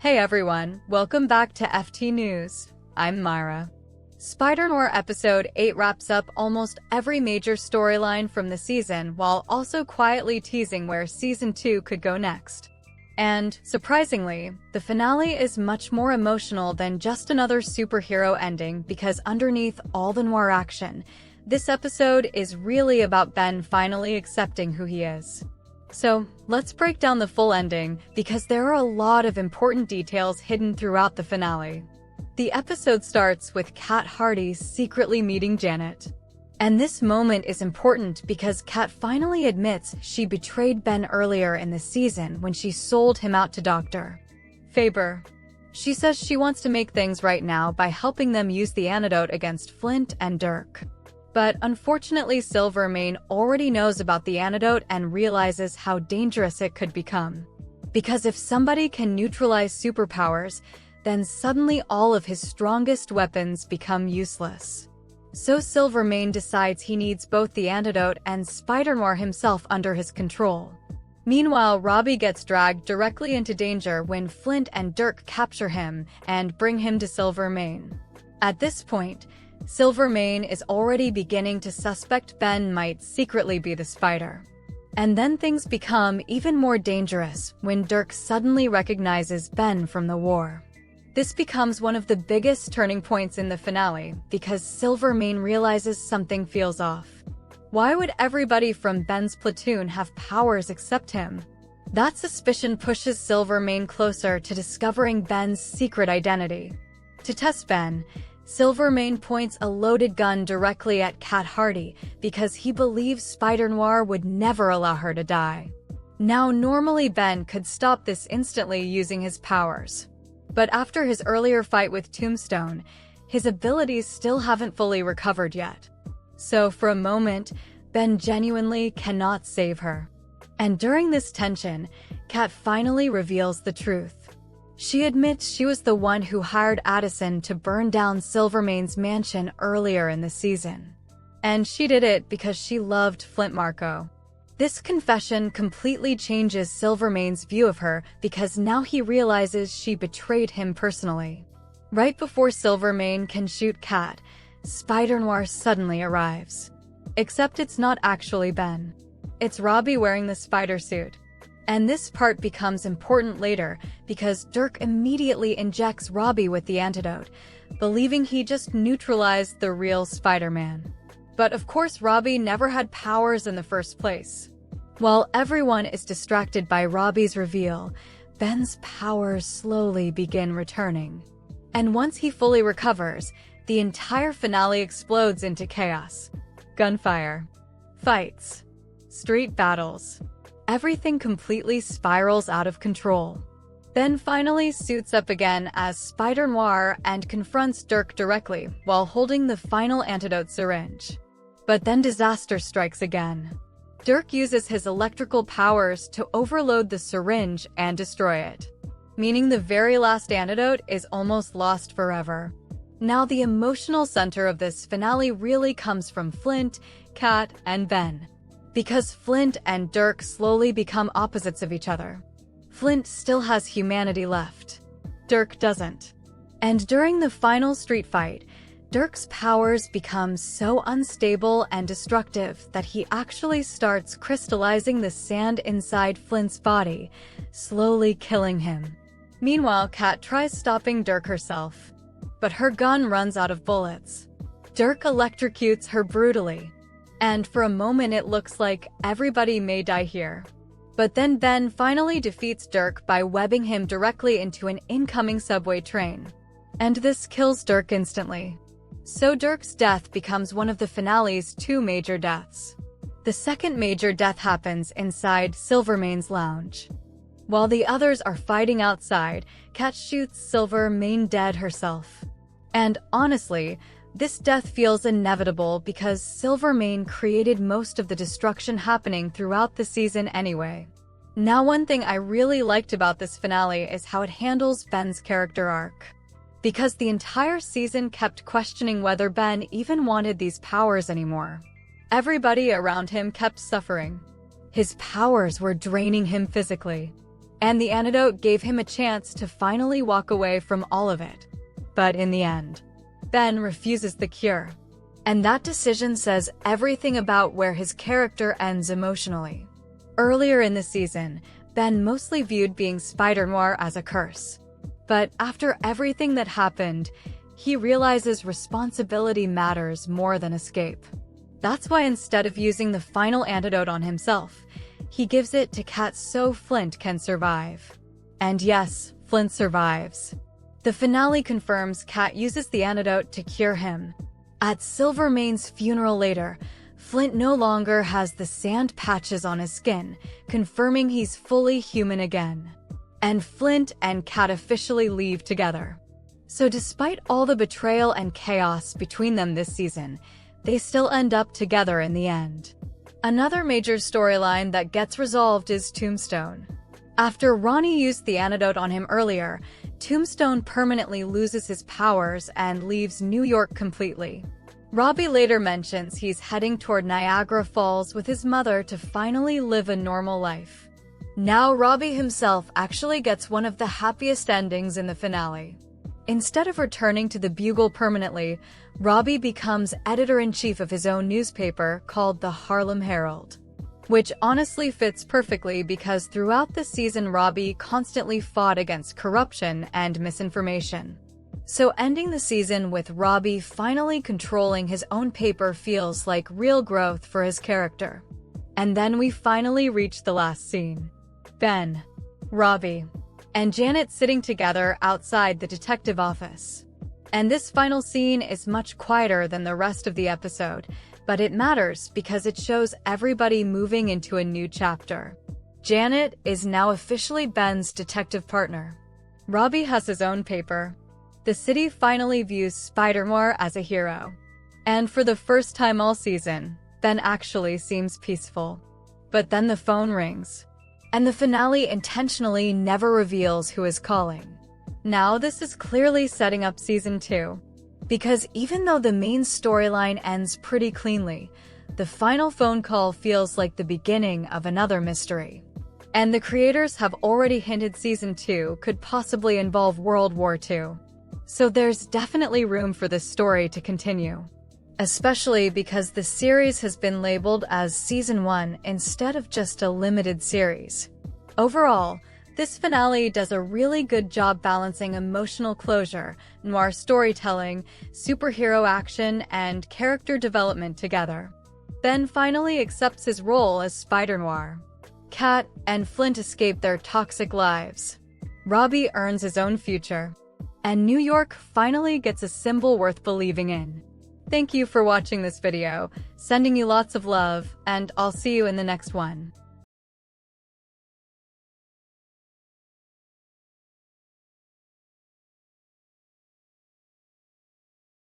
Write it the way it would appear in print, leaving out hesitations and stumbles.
Hey everyone, welcome back to FT News. I'm Myra. Spider-Noir Episode 8 wraps up almost every major storyline from the season while also quietly teasing where Season 2 could go next. And, surprisingly, the finale is much more emotional than just another superhero ending because underneath all the noir action, this episode is really about Ben finally accepting who he is. So, let's break down the full ending because there are a lot of important details hidden throughout the finale. The episode starts with Cat Hardy secretly meeting Janet. And this moment is important because Cat finally admits she betrayed Ben earlier in the season when she sold him out to Dr. Faber. She says she wants to make things right now by helping them use the antidote against Flint and Dirk. But unfortunately, Silvermane already knows about the antidote and realizes how dangerous it could become. Because if somebody can neutralize superpowers, then suddenly all of his strongest weapons become useless. So Silvermane decides he needs both the antidote and Spider-Noir himself under his control. Meanwhile, Robbie gets dragged directly into danger when Flint and Dirk capture him and bring him to Silvermane. At this point, Silvermane is already beginning to suspect Ben might secretly be the Spider. And then things become even more dangerous when Dirk suddenly recognizes Ben from the war. This becomes one of the biggest turning points in the finale because Silvermane realizes something feels off. Why would everybody from Ben's platoon have powers except him? That suspicion pushes Silvermane closer to discovering Ben's secret identity. To test Ben, Silvermane points a loaded gun directly at Cat Hardy because he believes Spider-Noir would never allow her to die. Now, normally Ben could stop this instantly using his powers. But after his earlier fight with Tombstone, his abilities still haven't fully recovered yet. So for a moment, Ben genuinely cannot save her. And during this tension, Cat finally reveals the truth. She admits she was the one who hired Addison to burn down Silvermane's mansion earlier in the season. And she did it because she loved Flint Marco. This confession completely changes Silvermane's view of her because now he realizes she betrayed him personally. Right before Silvermane can shoot Cat, Spider-Noir suddenly arrives. Except it's not actually Ben. It's Robbie wearing the spider suit. And this part becomes important later because Dirk immediately injects Robbie with the antidote, believing he just neutralized the real Spider-Man. But of course Robbie never had powers in the first place. While everyone is distracted by Robbie's reveal, Ben's powers slowly begin returning. And once he fully recovers, the entire finale explodes into chaos. Gunfire, fights, street battles. Everything completely spirals out of control. Ben finally suits up again as Spider-Noir and confronts Dirk directly while holding the final antidote syringe. But then disaster strikes again. Dirk uses his electrical powers to overload the syringe and destroy it, meaning the very last antidote is almost lost forever. Now the emotional center of this finale really comes from Flint, Cat, and Ben. Because Flint and Dirk slowly become opposites of each other. Flint still has humanity left. Dirk doesn't. And during the final street fight, Dirk's powers become so unstable and destructive that he actually starts crystallizing the sand inside Flint's body, slowly killing him. Meanwhile, Cat tries stopping Dirk herself, but her gun runs out of bullets. Dirk electrocutes her brutally. And for a moment it looks like everybody may die here. But then Ben finally defeats Dirk by webbing him directly into an incoming subway train. And this kills Dirk instantly. So Dirk's death becomes one of the finale's two major deaths. The second major death happens inside Silvermane's lounge. While the others are fighting outside, Cat shoots Silvermane dead herself. And honestly, this death feels inevitable because Silvermane created most of the destruction happening throughout the season anyway. Now, one thing I really liked about this finale is how it handles Ben's character arc. Because the entire season kept questioning whether Ben even wanted these powers anymore. Everybody around him kept suffering. His powers were draining him physically. and the antidote gave him a chance to finally walk away from all of it. But in the end, Ben refuses the cure. And that decision says everything about where his character ends emotionally. Earlier in the season, Ben mostly viewed being Spider-Noir as a curse. But after everything that happened, he realizes responsibility matters more than escape. That's why instead of using the final antidote on himself, he gives it to Cat so Flint can survive. And yes, Flint survives. The finale confirms Cat uses the antidote to cure him. At Silvermane's funeral later, Flint no longer has the sand patches on his skin, confirming he's fully human again. And Flint and Cat officially leave together. So despite all the betrayal and chaos between them this season, they still end up together in the end. Another major storyline that gets resolved is Tombstone. After Ronnie used the antidote on him earlier, Tombstone permanently loses his powers and leaves New York completely. Robbie later mentions he's heading toward Niagara Falls with his mother to finally live a normal life. Now Robbie himself actually gets one of the happiest endings in the finale. Instead of returning to the Bugle permanently, Robbie becomes editor-in-chief of his own newspaper called the Harlem Herald. Which honestly fits perfectly because throughout the season Robbie constantly fought against corruption and misinformation. So ending the season with Robbie finally controlling his own paper feels like real growth for his character. And then we finally reach the last scene. Ben, Robbie, and Janet sitting together outside the detective office. And this final scene is much quieter than the rest of the episode, but it matters because it shows everybody moving into a new chapter. Janet is now officially Ben's detective partner. Robbie has his own paper. The city finally views Spider-Noir as a hero. And for the first time all season, Ben actually seems peaceful. But then the phone rings. And the finale intentionally never reveals who is calling. Now this is clearly setting up season 2. Because even though the main storyline ends pretty cleanly, the final phone call feels like the beginning of another mystery. And the creators have already hinted season 2 could possibly involve World War II. So there's definitely room for this story to continue. Especially because the series has been labeled as season 1 instead of just a limited series. Overall, this finale does a really good job balancing emotional closure, noir storytelling, superhero action, and character development together. Ben finally accepts his role as Spider-Noir. Cat and Flint escape their toxic lives. Robbie earns his own future. And New York finally gets a symbol worth believing in. Thank you for watching this video, sending you lots of love, and I'll see you in the next one.